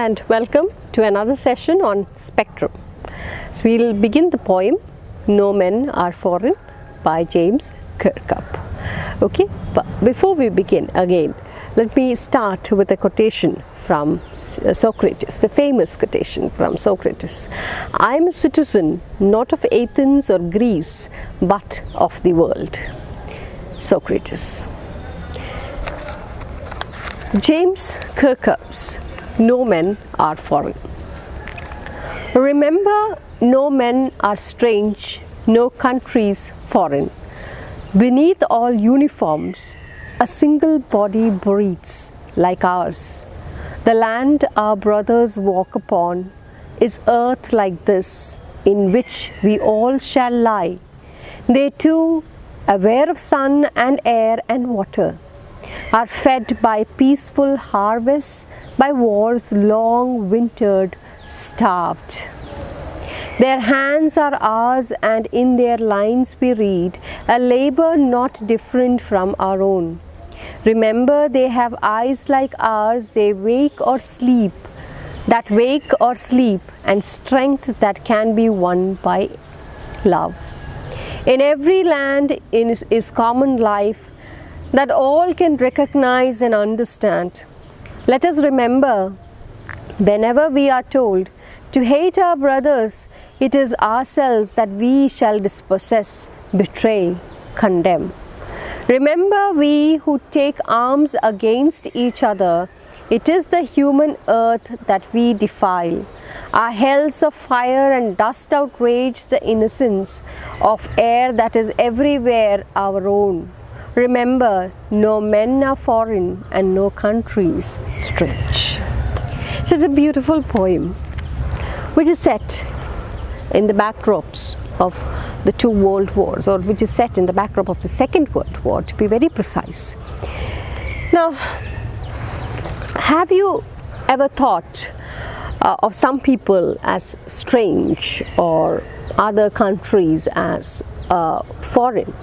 and welcome to another session on Spectrum. So we'll begin the poem No Men Are Foreign by James Kirkup. Okay, but before we begin again, let me start with a quotation from Socrates, the famous quotation from Socrates. I am a citizen not of Athens or Greece, but of the world. Socrates. James Kirkup's No Men Are Foreign. Remember, no men are strange, no countries foreign. Beneath all uniforms, a single body breathes like ours. The land our brothers walk upon is earth like this, in which we all shall lie. They too, aware of sun and air and water, are fed by peaceful harvests, by wars long wintered, starved. Their hands are ours, and in their lines we read a labor not different from our own. Remember, they have eyes like ours, they wake or sleep, and strength that can be won by love. In every land is common life that all can recognize and understand. Let us remember, whenever we are told to hate our brothers, it is ourselves that we shall dispossess, betray, condemn. Remember, we who take arms against each other, it is the human earth that we defile. Our hells of fire and dust outrage the innocence of air that is everywhere our own. Remember, no men are foreign and no countries strange. So it's a beautiful poem which is set in the backdrops of the two world wars, or which is set in the backdrop of the Second World War, to be very precise. Now, have you ever thought of some people as strange or other countries as foreign?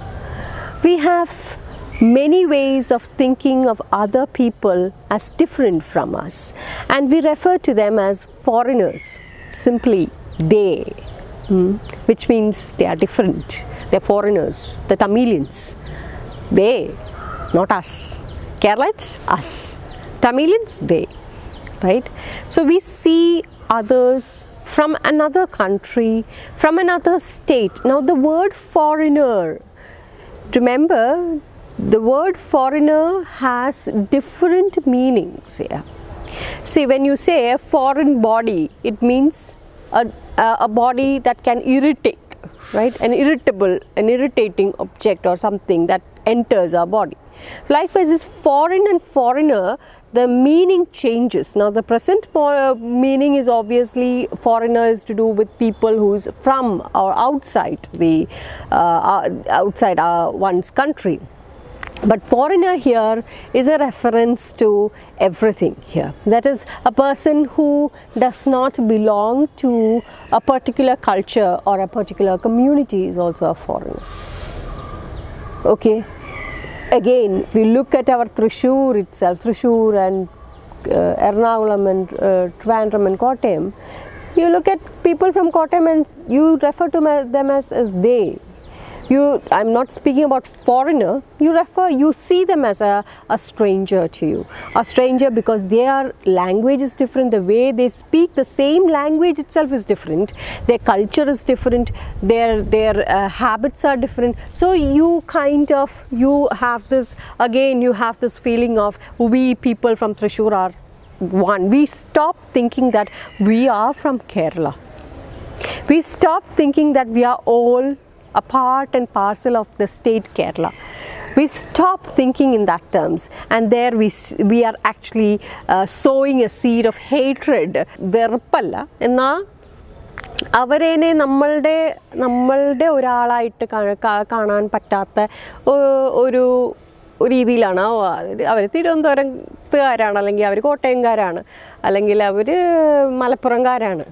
We have many ways of thinking of other people as different from us, and we refer to them as foreigners, simply they, which means they are different, they're foreigners, the Tamilians, they, not us. Keralites, us. Tamilians, they, right? So we see others from another country, from another state. Now the word foreigner, remember, the word foreigner has different meanings here. See, when you say a foreign body, it means a body that can irritate, right? An irritating object or something that enters our body. Likewise, this foreign and foreigner, the meaning changes. Now, the present meaning is obviously foreigner is to do with people who is from or outside one's country. But foreigner here is a reference to everything here. That is, a person who does not belong to a particular culture or a particular community is also a foreigner. Okay. Again, we look at our Thrissur itself, Thrissur and Ernakulam and Trivandrum and Kottayam. You look at people from Kottayam and you refer to them as they. I'm not speaking about foreigner, you see them as a stranger to you. A stranger because their language is different, the way they speak, the same language itself is different, their culture is different, their habits are different. So you have this feeling of we people from Thrissur are one. We stop thinking that we are from Kerala. We stop thinking that we are all a part and parcel of the state Kerala. We stop thinking in that terms, and there we are actually sowing a seed of hatred. വെറുപ്പല്ല എന്നാ അവരേനെ നമ്മളുടെ ഒരാളായിട്ട് കാണാൻ പറ്റാത്ത ഒരു രീതിയിലാണ്. അവർ തിരുവനന്തപുരത്തുകാരാണ്, അല്ലെങ്കിൽ അവർ കോട്ടയംകാരാണ്, അല്ലെങ്കിൽ അവർ മലപ്പുറംകാരാണ്,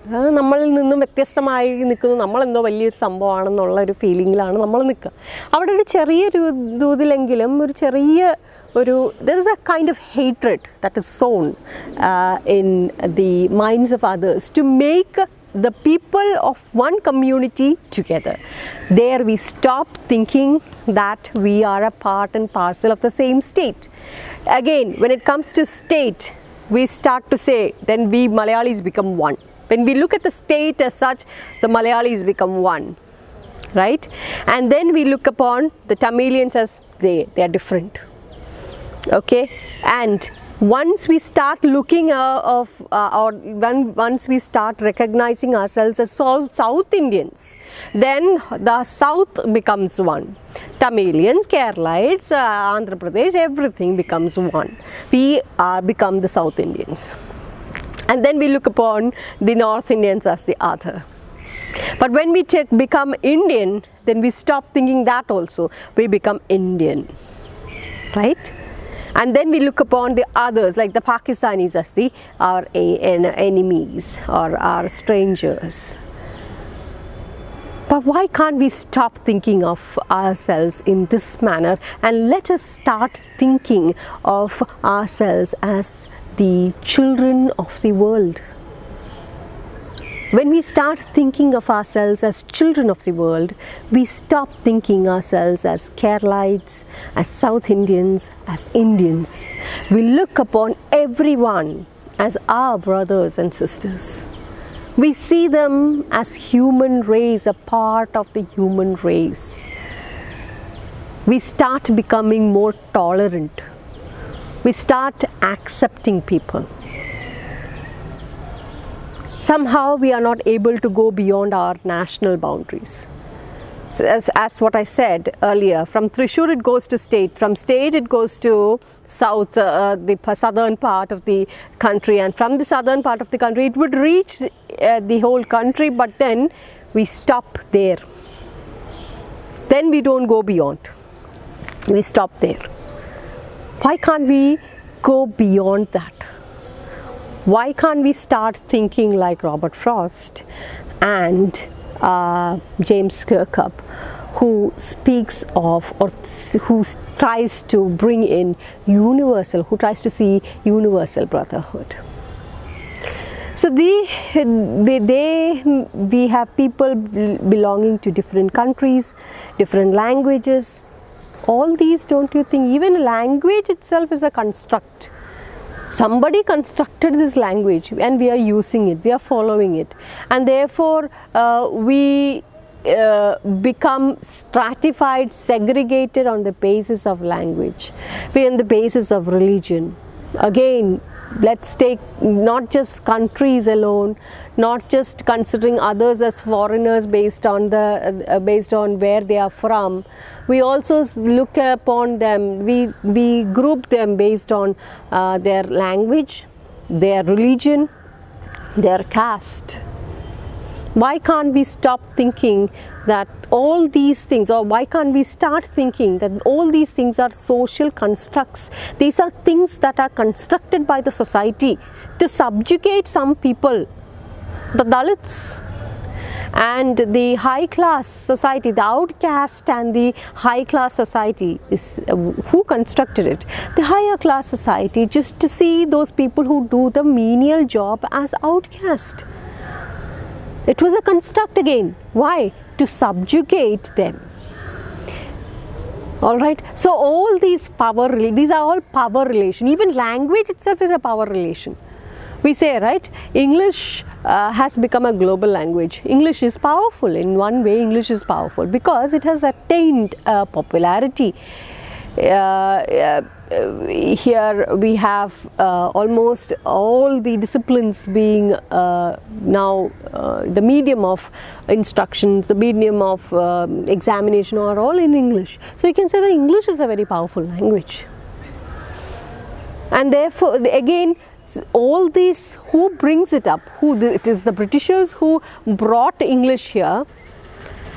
നമ്മളിൽ നിന്നും വ്യത്യസ്തമായി നിൽക്കുന്നു, നമ്മളെന്തോ വലിയൊരു സംഭവമാണെന്നുള്ള ഒരു ഫീലിങ്ങിലാണ് നമ്മൾ നിൽക്കുക. അവിടെ ഒരു ചെറിയൊരു തോതിലെങ്കിലും ഒരു ചെറിയ there is a kind of hatred that is sown in the minds of others to make the people of one community together. There we stop thinking that we are a part and parcel of the same state. Again, when it comes to state, we start to say, then we Malayalis become one. When we look at the state as such, the Malayalis become one, right? And then we look upon the Tamilians as they are different. Okay, and once we start looking once we start recognizing ourselves as South Indians, then the South becomes one. Tamilians, Keralites, Andhra Pradesh, everything becomes one. We become the South Indians. And then we look upon the North Indians as the other. But when we become Indian, then we stop thinking that also. We become Indian, right? And then we look upon the others, like the Pakistanis, as our enemies or our strangers. But why can't we stop thinking of ourselves in this manner and let us start thinking of ourselves as the children of the world? When we start thinking of ourselves as children of the world, we stop thinking ourselves as Keralites, as South Indians, as Indians. We look upon everyone as our brothers and sisters. We see them as human race, a part of the human race. We start becoming more tolerant. We start accepting people. Somehow we are not able to go beyond our national boundaries. So as what I said earlier, from Thrissur it goes to state, from state it goes to south, the southern part of the country, and from the southern part of the country it would reach the whole country, but then we stop there. Then we don't go beyond. We stop there. Why can't we go beyond that? Why can't we start thinking like Robert Frost and James Kirkup, who speaks of or who tries to bring in who tries to see universal brotherhood? So we have people belonging to different countries, different languages. All these, don't you think, even language itself is a construct. Somebody constructed this language and we are using it, we are following it, and therefore we become stratified, segregated on the basis of language, on the basis of religion. Again, let's take not just countries alone, not just considering others as foreigners based on where they are from. We also look upon them, we group them based on their language, their religion, their caste. Why can't we stop thinking that all these things, or why can't we start thinking that all these things are social constructs? These are things that are constructed by the society to subjugate some people, the Dalits and the high class society, the outcast and the high class society. Is who constructed it? The higher class society, just to see those people who do the menial job as outcast. It was a construct again. Why? To subjugate them. Alright, so all these these are all power relation. Even language itself is a power relation. We say, right, English has become a global language. English is powerful. In one way, English is powerful because it has attained popularity. Here we have almost all the disciplines being now the medium of instruction, the medium of examination are all in English. So you can say that English is a very powerful language. And therefore, again, all this, who brings it up? It is the Britishers who brought English here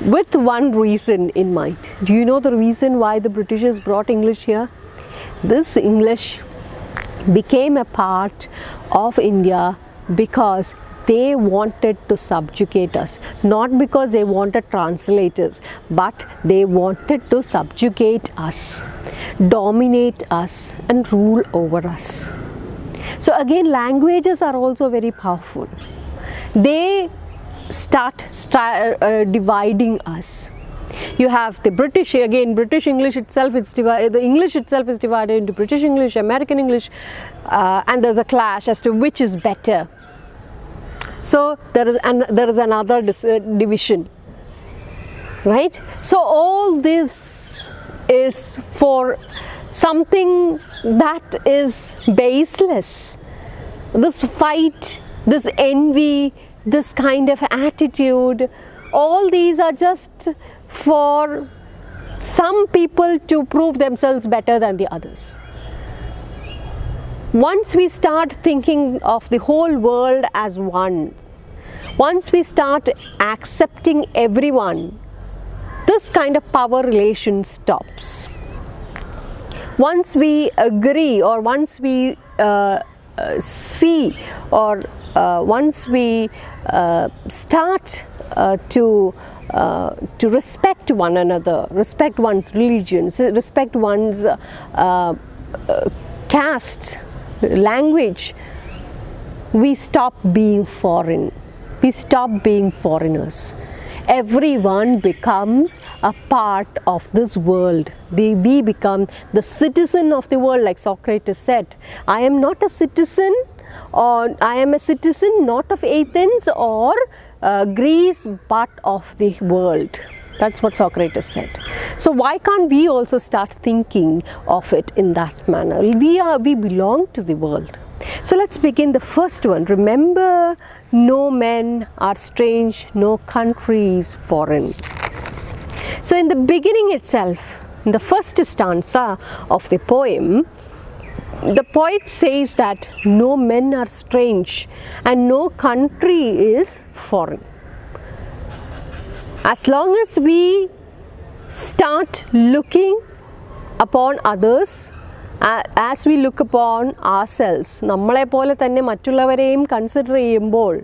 with one reason in mind. Do you know the reason why the Britishers brought English here? This English became a part of India because they wanted to subjugate us, not because they wanted translators, but they wanted to subjugate us, dominate us, and rule over us. So again, languages are also very powerful. They start dividing us. You have the British, again British English itself, the English itself is divided into British English, American English, and there's a clash as to which is better. So there is another division, right? So all this is for something that is baseless. This fight, this envy, this kind of attitude, all these are just for some people to prove themselves better than the others. Once we start thinking of the whole world as one, once we start accepting everyone, this kind of power relation stops. Once we agree, or once we see, or once we start to respect one another, respect one's religion, respect one's caste, language, we stop being foreign. We stop being foreigners. Everyone becomes a part of this world. We become the citizen of the world, like Socrates said. I am not a citizen, or I am a citizen not of Athens or Greece, but of the world. That's what Socrates said. So why can't we also start thinking of it in that manner? We belong to the world. So let's begin the first one. Remember, no men are strange, no country is foreign. So in the beginning itself, in the first stanza of the poem, the poet says that no men are strange and no country is foreign. As long as we start looking upon others as we look upon ourselves, നമ്മളെ പോലെ തന്നെ മറ്റുള്ളവരെയും consider ചെയ്യുമ്പോൾ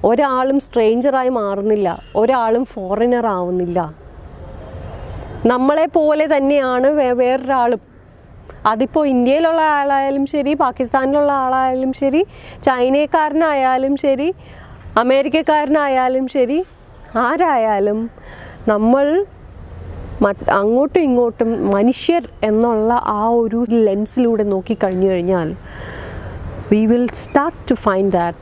ഒരാളും സ്ട്രേഞ്ചറായി മാറുന്നില്ല, ഒരാളും foreigner ആവുന്നില്ല. നമ്മളെ പോലെ തന്നെയാണ് വേറൊരാളും. അതിപ്പോൾ ഇന്ത്യയിലുള്ള ആളായാലും ശരി, പാകിസ്ഥാനിലുള്ള ആളായാലും ശരി, ചൈനക്കാരനായാലും ശരി, അമേരിക്കക്കാരനായാലും ശരി, ആരായാലും നമ്മൾ അങ്ങോട്ടും ഇങ്ങോട്ടും മനുഷ്യർ എന്നുള്ള ആ ഒരു ലെൻസിലൂടെ നോക്കിക്കഴിഞ്ഞു കഴിഞ്ഞാൽ we will start to find that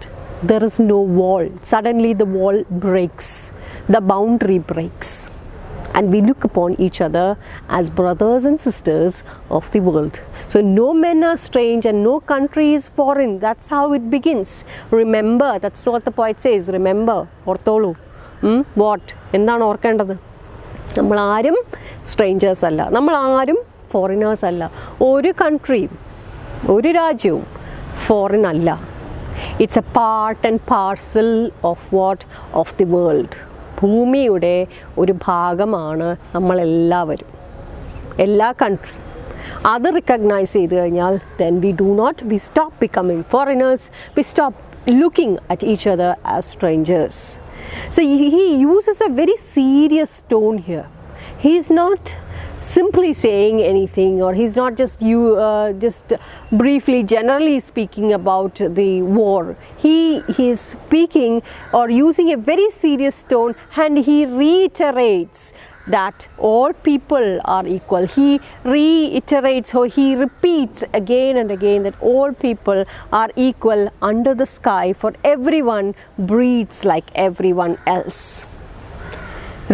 there is no wall. Suddenly the wall breaks, the boundary breaks, and we look upon each other as brothers and sisters of the world. So no men are strange and no country is foreign. That's how it begins. Remember, that's what the poet says. Remember, ഓർത്തോളൂ. What? എന്താണ് ഓർക്കേണ്ടത്? നമ്മളാരും strangers അല്ല, നമ്മളാരും foreigners അല്ല. ഒരു കൺട്രിയും ഒരു രാജ്യവും foreign അല്ല. It's A part and parcel of what? Of the world. ഭൂമിയുടെ ഒരു ഭാഗമാണ് നമ്മളെല്ലാവരും, എല്ലാ കൺട്രി. അത് റിക്കഗ്നൈസ് ചെയ്ത് കഴിഞ്ഞാൽ then we stop becoming foreigners, we stop looking at each other as strangers. So he uses a very serious tone here. He is not simply saying anything, or he's not just briefly generally speaking about the war. He is speaking or using a very serious tone, and he reiterates that all people are equal. He reiterates, or he repeats again and again, that all people are equal under the sky, for everyone breathes like everyone else.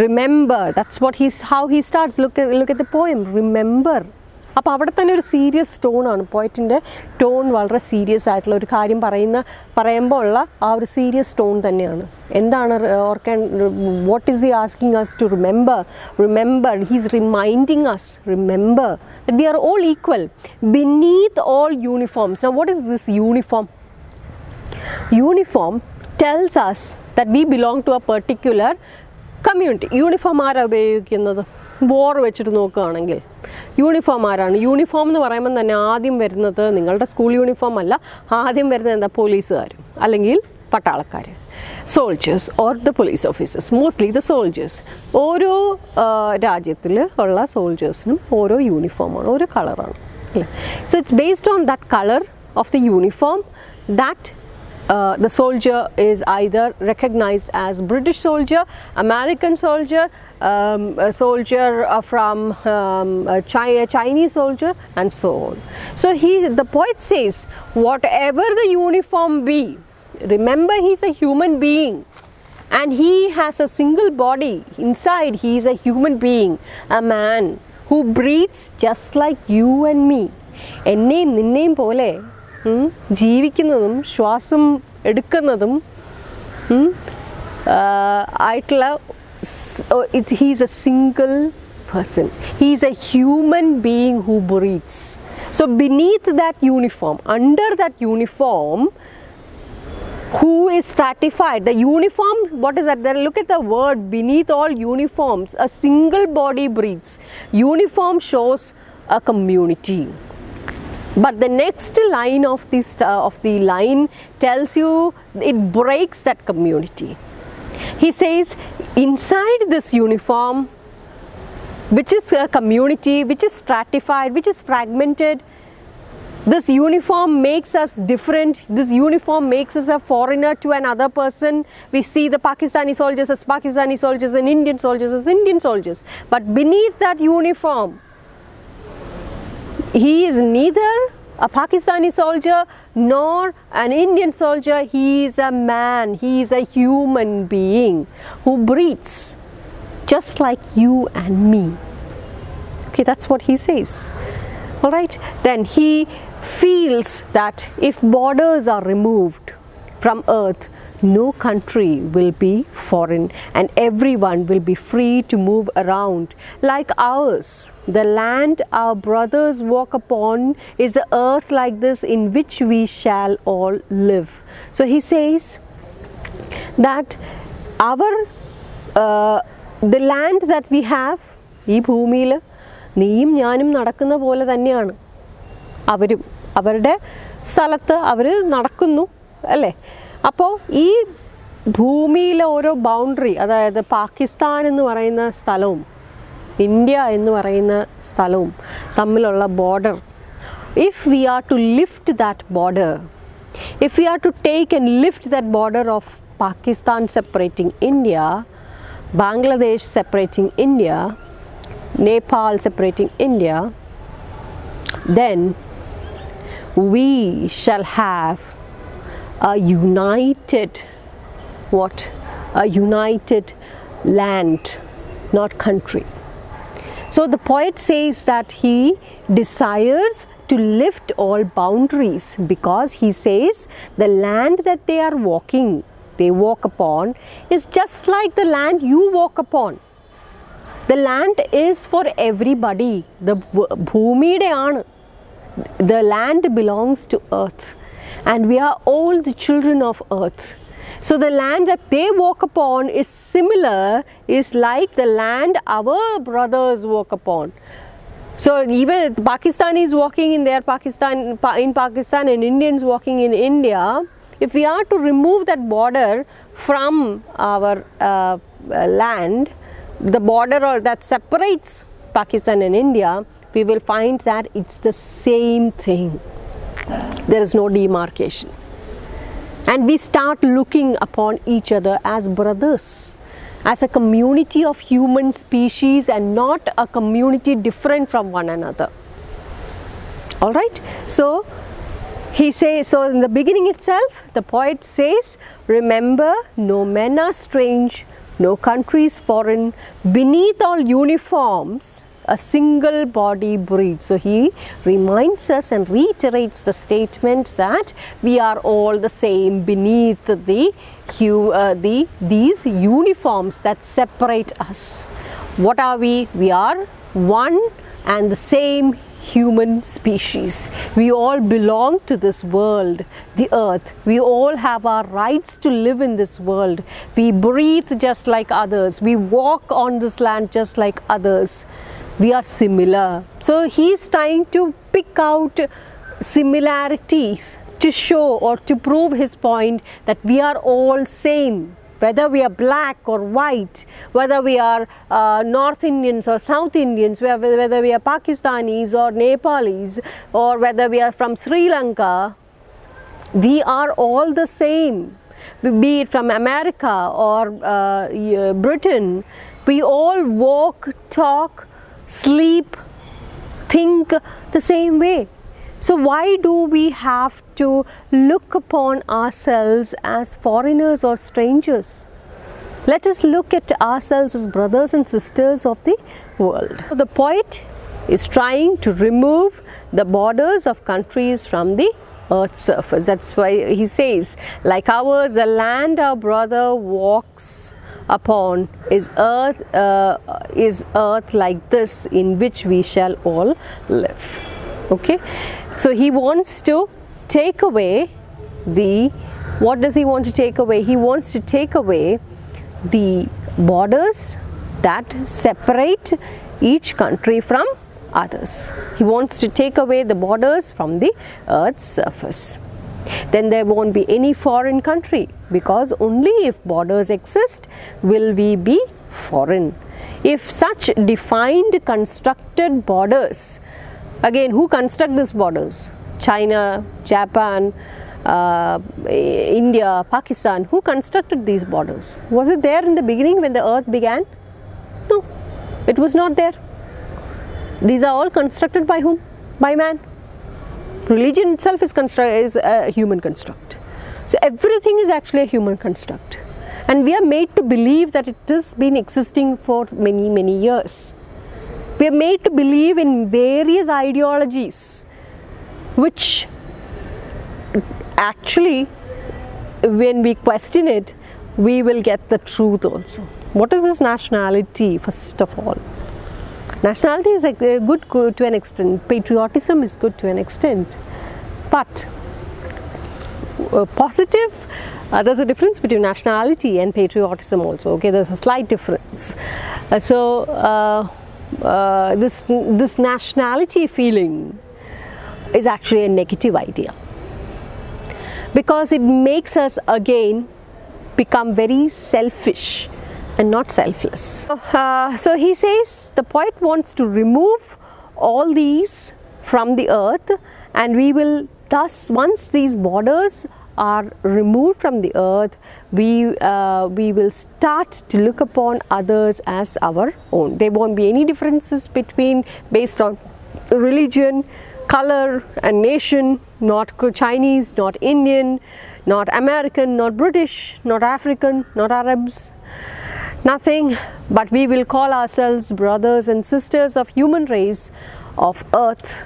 Remember, that's what how he starts. Look at the poem. Remember. അപ്പോൾ അവിടെ തന്നെ ഒരു serious ടോണാണ്, പോയിറ്റിൻ്റെ tone വളരെ serious ആയിട്ടുള്ള ഒരു കാര്യം പറയുമ്പോൾ ഉള്ള ആ ഒരു സീരിയസ് ടോൺ തന്നെയാണ്. എന്താണ് ഓർക്കാൻ? What is he asking us to remember? Remember, he's reminding us, remember that we are all equal beneath all uniforms. Now what is this uniform? Uniform tells us that we belong to a particular community. Uniform ആരാണ് ഉപയോഗിക്കുന്നത്? War വെച്ചിട്ട് നോക്കുകയാണെങ്കിൽ uniform ആരാണ്? Uniform എന്ന് പറയുമ്പോൾ തന്നെ ആദ്യം വരുന്നത് നിങ്ങളുടെ സ്കൂൾ യൂണിഫോം അല്ല, ആദ്യം വരുന്നത് എന്താ? പോലീസുകാർ അല്ലെങ്കിൽ പട്ടാളക്കാർ, soldiers or the police officers, mostly the soldiers. ഓരോ രാജ്യത്തിൽ ഉള്ള സോൾജേഴ്സിനും ഓരോ യൂണിഫോമാണ്, ഓരോ കളറാണ് അല്ലേ. So it's based on that colour of the uniform that the soldier is either recognized as British soldier, American soldier, a soldier from Chinese soldier, and so on. So the poet says, whatever the uniform be, remember he's a human being and he has a single body. Inside he is a human being, a man who breathes just like you and me. എന്നെയും നിന്നെയും പോലെ ജീവിക്കുന്നതും ശ്വാസം എടുക്കുന്നതും ആയിട്ടുള്ള, he's a single person. He's a human being who breathes. So beneath that uniform, under that uniform, who is stratified? The uniform, what is that? Then look at the word, beneath all uniforms, a single body breathes. Uniform shows a community. But the next line of the line tells you it breaks that community. He says, inside this uniform, which is a community, which is stratified, which is fragmented, this uniform makes us different. This uniform makes us a foreigner to another person. We see the Pakistani soldiers as Pakistani soldiers and Indian soldiers as Indian soldiers. But beneath that uniform, he is neither a Pakistani soldier nor an Indian soldier. He is a man, he is a human being who breathes just like you and me. Okay, that's what he says. All right, then he feels that if borders are removed from earth, no country will be foreign and everyone will be free to move around like ours. The land our brothers walk upon is the earth like this in which we shall all live. So he says that the land that we have, ഈ ഭൂമിയിൽ നീയും ഞാനും നടക്കുന്ന പോലെ തന്നെയാണ് അവരും അവരുടെ സ്ഥലത്ത് അവർ നടക്കുന്നു അല്ലേ. അപ്പോൾ ഈ ഭൂമിയിലെ ഓരോ ബൗണ്ടറി, അതായത് പാകിസ്ഥാൻ എന്ന് പറയുന്ന സ്ഥലവും ഇന്ത്യ എന്ന് പറയുന്ന സ്ഥലവും തമ്മിലുള്ള border, if we are to lift that border, if we are to take and lift that border of Pakistan separating India, Bangladesh separating India, Nepal separating India, then we shall have a united a united land, not country. So the poet says that he desires to lift all boundaries because he says the land that they walk upon is just like the land you walk upon. The land is for everybody. The bhumide aanu. The land belongs to earth and we are all the children of earth. So the land that they walk upon is similar, is like the land our brothers walk upon. So even Pakistanis walking in Pakistan and Indians walking in India, if we are to remove that border from our land, the border that separates Pakistan and India, we will find that it's the same thing. There is no demarcation. And we start looking upon each other as brothers, as a community of human species and not a community different from one another. All right, so he says, so in the beginning itself the poet says, remember, no men are strange, no country is foreign, beneath all uniforms a single body breathes. So he reminds us and reiterates the statement that we are all the same beneath these uniforms that separate us. What are we? We are one and the same human species. We all belong to this world, the earth. We all have our rights to live in this world. We breathe just like others. We walk on this land just like others. We are similar. So he is trying to pick out similarities to show or to prove his point that we are all same. Whether we are black or white, whether we are North Indians or South Indians, whether we are Pakistanis or Nepalis, or whether we are from Sri Lanka, we are all the same. Be it from America or Britain, we all walk, talk, sleep, think the same way. So why do we have to look upon ourselves as foreigners or strangers? Let us look at ourselves as brothers and sisters of the world. The poet is trying to remove the borders of countries from the earth's surface. That's why he says, like ours, the land our brother walks upon is earth like this, in which we shall all live. Okay, so he wants to take away what does he want to take away? He wants to take away the borders that separate each country from others. He wants to take away the borders from the earth's surface. Then there won't be any foreign country, because only if borders exist will we be foreign. If such defined, constructed borders, again, who construct these borders? China, Japan, India, Pakistan. Who constructed these borders? Was it there in the beginning when the earth began? No, it was not there. These are all constructed by whom? By man. Religion itself is a human construct. So everything is actually a human construct. And we are made to believe that it has been existing for many, many years. We are made to believe in various ideologies, which actually, when we question it, we will get the truth also. What is this nationality, first of all? Nationality is good to an extent, patriotism is good to an extent, but positive, there's a difference between nationality and patriotism also, okay, there's a slight difference. This nationality feeling is actually a negative idea, because it makes us again become very selfish and not selfless. So he says the poet wants to remove all these from the earth, and we will thus, once these borders are removed from the earth, we will start to look upon others as our own. There won't be any differences based on religion, color and nation, not Chinese, not Indian, not American, not British, not African, not Arabs. Nothing, but we will call ourselves brothers and sisters of human race, of earth,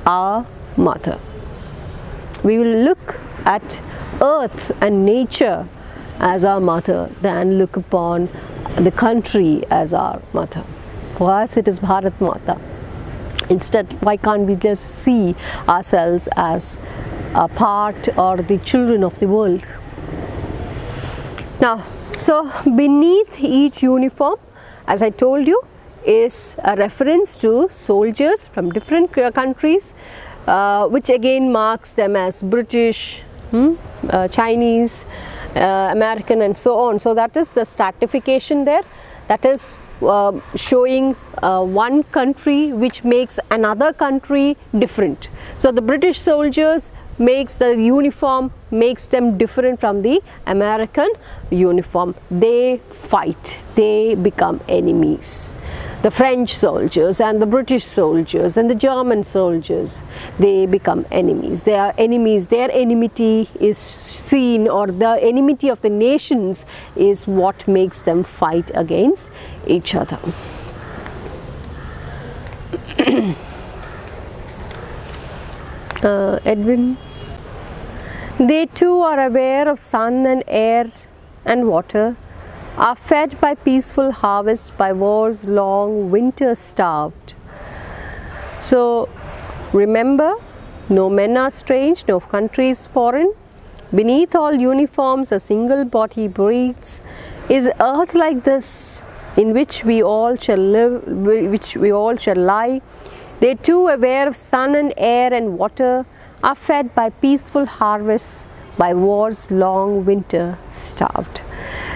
our mother. We will look at earth and nature as our mother than look upon the country as our mother. For us it is Bharat Mata. Instead, why can't we just see ourselves as a part or the children of the world? Now, so beneath each uniform, as I told you, is a reference to soldiers from different countries, which again marks them as British, Chinese, American and so on. So that is the stratification there. That is showing one country which makes another country different. So the British soldiers makes the uniform, makes them different from the American uniform. They fight, they become enemies. The French soldiers and the British soldiers and the German soldiers, they become enemies. They are enemies. Their enmity is seen, or the enmity of the nations is what makes them fight against each other. Edwin. They too are aware of sun and air and water, are fed by peaceful harvests, by war's long winter starved. So remember, no men are strange, no country is foreign. Beneath all uniforms a single body breathes. Is earth like this, in which we all shall live, which we all shall lie? They too aware of sun and air and water, are fed by peaceful harvests, by war's long winter starved.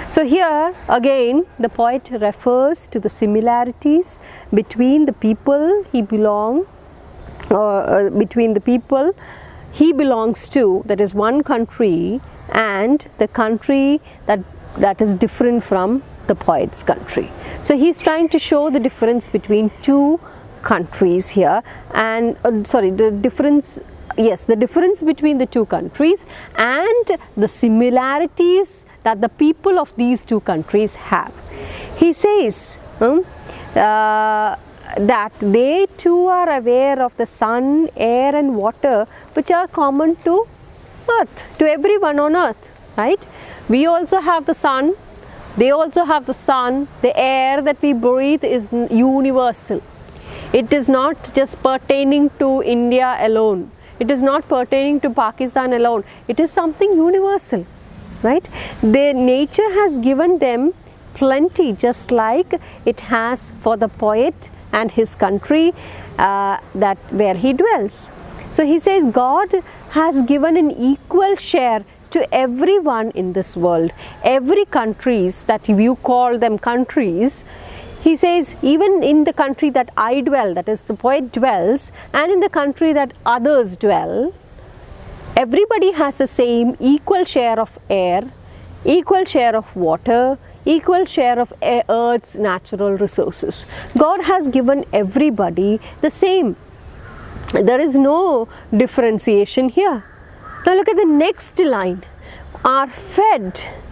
So here again the poet refers to the similarities between the people between the people he belongs to, that is one country, and the country that is different from the poet's country. So he is trying to show the difference between two countries here, and the difference between the two countries and the similarities that the people of these two countries have. He says that they too are aware of the sun, air and water which are common to earth, to everyone on earth, right? We also have the sun, they also have the sun. The air that we breathe is universal. It is not just pertaining to India alone. It is not pertaining to Pakistan alone. It is something universal, right? The nature has given them plenty, just like it has for the poet and his country that where he dwells. So he says God has given an equal share to everyone in this world. Every countries that you call them countries, he says, even in the country that I dwell, that is the poet dwells, and in the country that others dwell, everybody has the same equal share of air, equal share of water, equal share of earth's natural resources. God has given everybody the same. There is no differentiation here. Now look at the next line.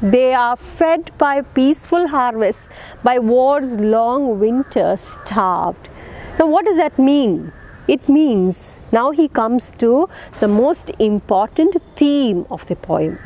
They are fed by peaceful harvests, by war's long winter starved. Now what does that mean? It means, now he comes to the most important theme of the poem.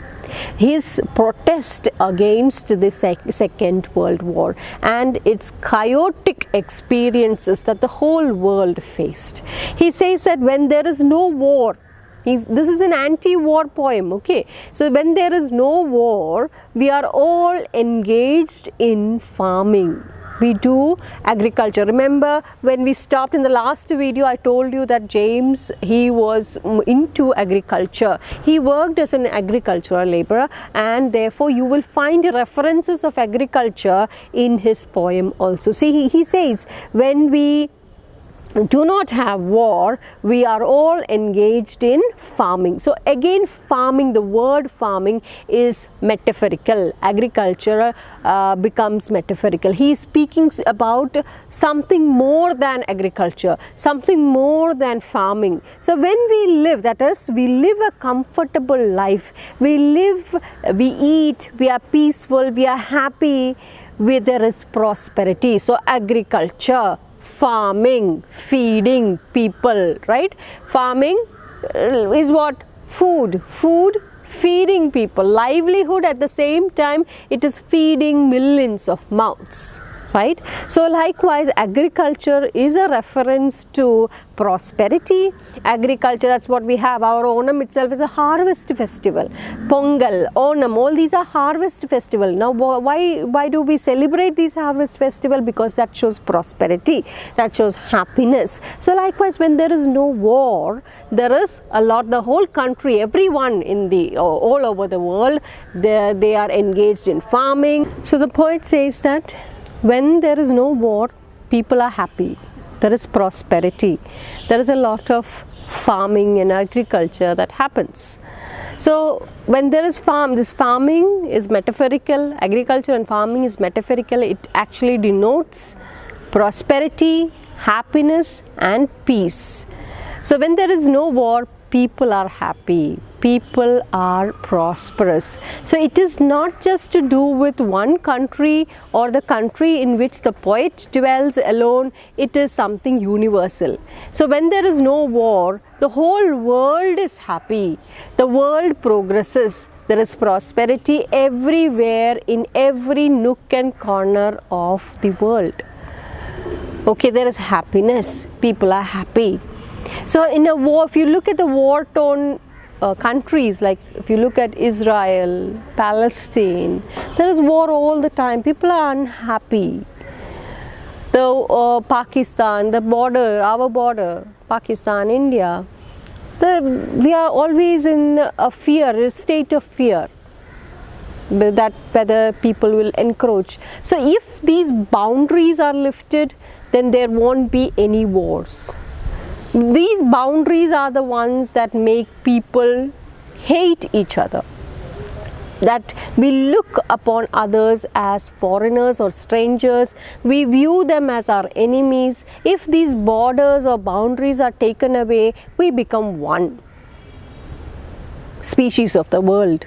His protest against the Second World War and its chaotic experiences that the whole world faced. He says that when there is no war, this is an anti-war poem, okay? So when there is no war, we are all engaged in farming. We do agriculture. Remember when we stopped in the last video, I told you that James, he was into agriculture. He worked as an agricultural laborer, and therefore you will find references of agriculture in his poem also. See, he says, when we do not have war, we are all engaged in farming. So again, farming, the word farming is metaphorical. Agriculture becomes metaphorical. He is speaking about something more than agriculture, something more than farming. So when we live, that is, we live a comfortable life, we live, we eat, we are peaceful, we are happy, there is prosperity. So agriculture, farming, feeding people, right? Farming is what? Food, feeding people, livelihood. At the same time, it is feeding millions of mouths, right? So likewise, agriculture is a reference to prosperity. Agriculture, that's what we have. Our Onam itself is a harvest festival. Pongal, Onam, all these are harvest festival. Now why do we celebrate these harvest festival? Because that shows prosperity, that shows happiness. So likewise, when there is no war, there is a lot, the whole country, everyone in the all over the world, they are engaged in farming. So the poet says that when there is no war, people are happy. There is prosperity. There is a lot of farming and agriculture that happens. So when there is this farming is metaphorical, agriculture and farming is metaphorical. It actually denotes prosperity, happiness and peace. So when there is no war, people are happy, people are prosperous. So it is not just to do with one country or the country in which the poet dwells alone, it is something universal. So when there is no war, the whole world is happy, the world progresses, there is prosperity everywhere in every nook and corner of the world. Okay, there is happiness, people are happy. So in a war, if you look at the war-torn countries, like if you look at Israel, Palestine, there is war all the time. People are unhappy. The Pakistan, the border, our border, Pakistan, India, We are always in a state of fear, that whether people will encroach. So if these boundaries are lifted, then there won't be any wars. These boundaries are the ones that make people hate each other, that we look upon others as foreigners or strangers, we view them as our enemies. If these borders or boundaries are taken away, we become one species of the world,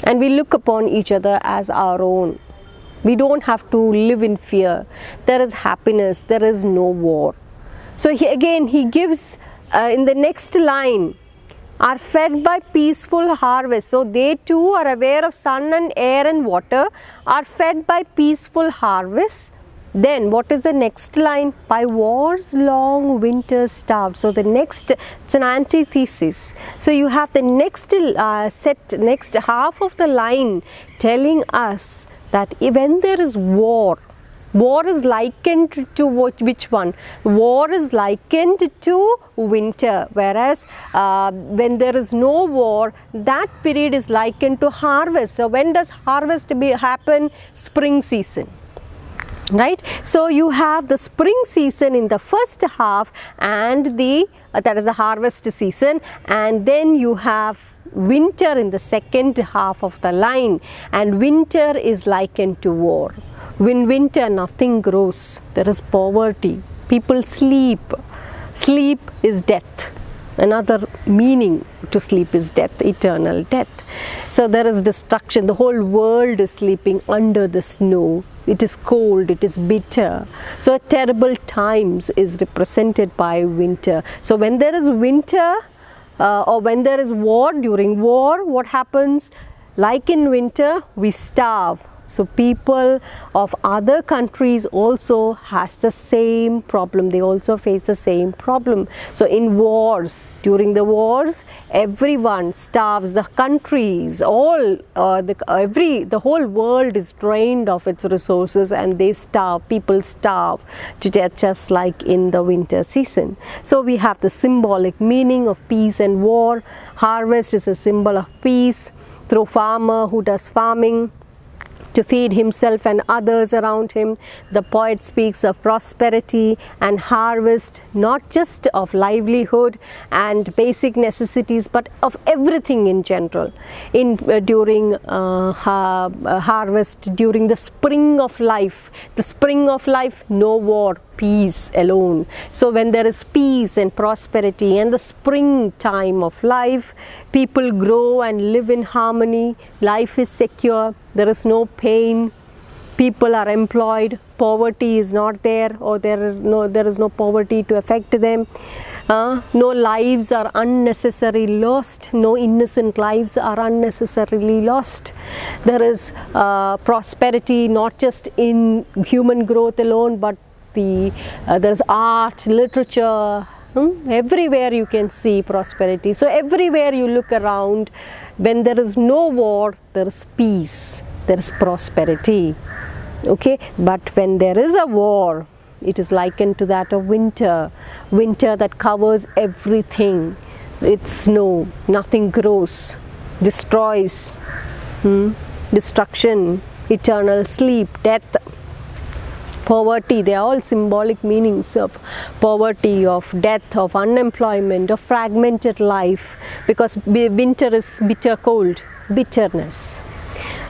and we look upon each other as our own. We don't have to live in fear. There is happiness, there is no war. So he gives in the next line, are fed by peaceful harvest. So they too are aware of sun and air and water, are fed by peaceful harvest. Then what is the next line? By war's long winter starved. So the next, it's an antithesis. So you have the next next half of the line telling us that when there is war, war is likened to which one? War is likened to winter, whereas when there is no war, that period is likened to harvest. So when does harvest happen? Spring season. Right? So you have the spring season in the first half, and that is the harvest season, and then you have winter in the second half of the line, and winter is likened to war. In winter nothing grows, there is poverty, people sleep. Sleep is death. Another meaning to sleep is death, eternal death. So there is destruction, the whole world is sleeping under the snow. It is cold, it is bitter. So terrible times is represented by winter. So when there is winter or when there is war, during war, what happens? Like in winter, we starve. So people of other countries also has the same problem. They also face the same problem. So in wars, during the wars, everyone starves. The countries, the whole world is drained of its resources, and they starve. People starve to death, just like in the winter season. So we have the symbolic meaning of peace and war. Harvest is a symbol of peace through farmer who does farming to feed himself and others around him. The poet speaks of prosperity and harvest, not just of livelihood and basic necessities, but of everything in general. During harvest, during the spring of life, no war, peace alone. So when there is peace and prosperity and the spring time of life, people grow and live in harmony. Life is secure, there is no pain, people are employed, poverty is not there, or there is no poverty to affect them. No lives are unnecessarily lost, no innocent lives are unnecessarily lost. There is prosperity not just in human growth alone, but there is art, literature, everywhere you can see prosperity. So everywhere you look around, when there is no war, there is peace, there is prosperity. Okay, but when there is a war, it is likened to that of winter that covers everything. It's snow, nothing grows, destroys, destruction, eternal sleep, death, poverty. They are all symbolic meanings of poverty, of death, of unemployment, of fragmented life, because winter is bitter cold, bitterness.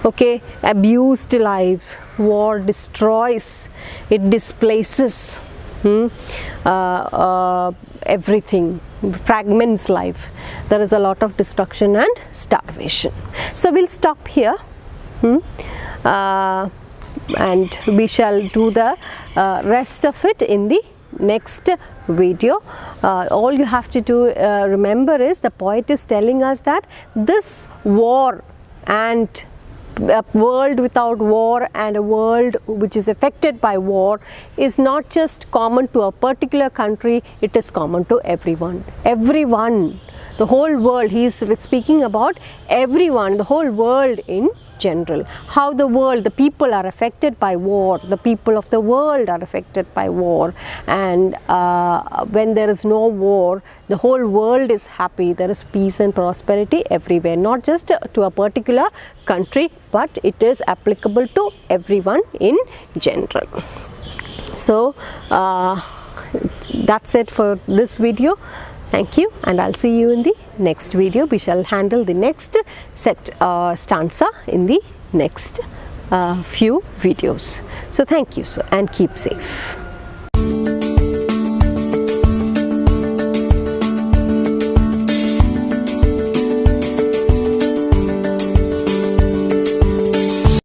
Okay, abused life. War destroys, it displaces everything, fragments life. There is a lot of destruction and starvation. So we'll stop here. And we shall do the rest of it in the next video. All you have to do remember is, the poet is telling us that this war, and a world without war and a world which is affected by war, is not just common to a particular country, it is common to everyone. Everyone, the whole world, he is speaking about everyone, the whole world in general. How the world, the people are affected by war, the people of the world are affected by war, and when there is no war, the whole world is happy. There is peace and prosperity everywhere, not just to a particular country, but it is applicable to everyone in general. So that's it for this video. Thank you, and I'll see you in the next video. We shall handle the next stanza in the next few videos. So thank you, and keep safe.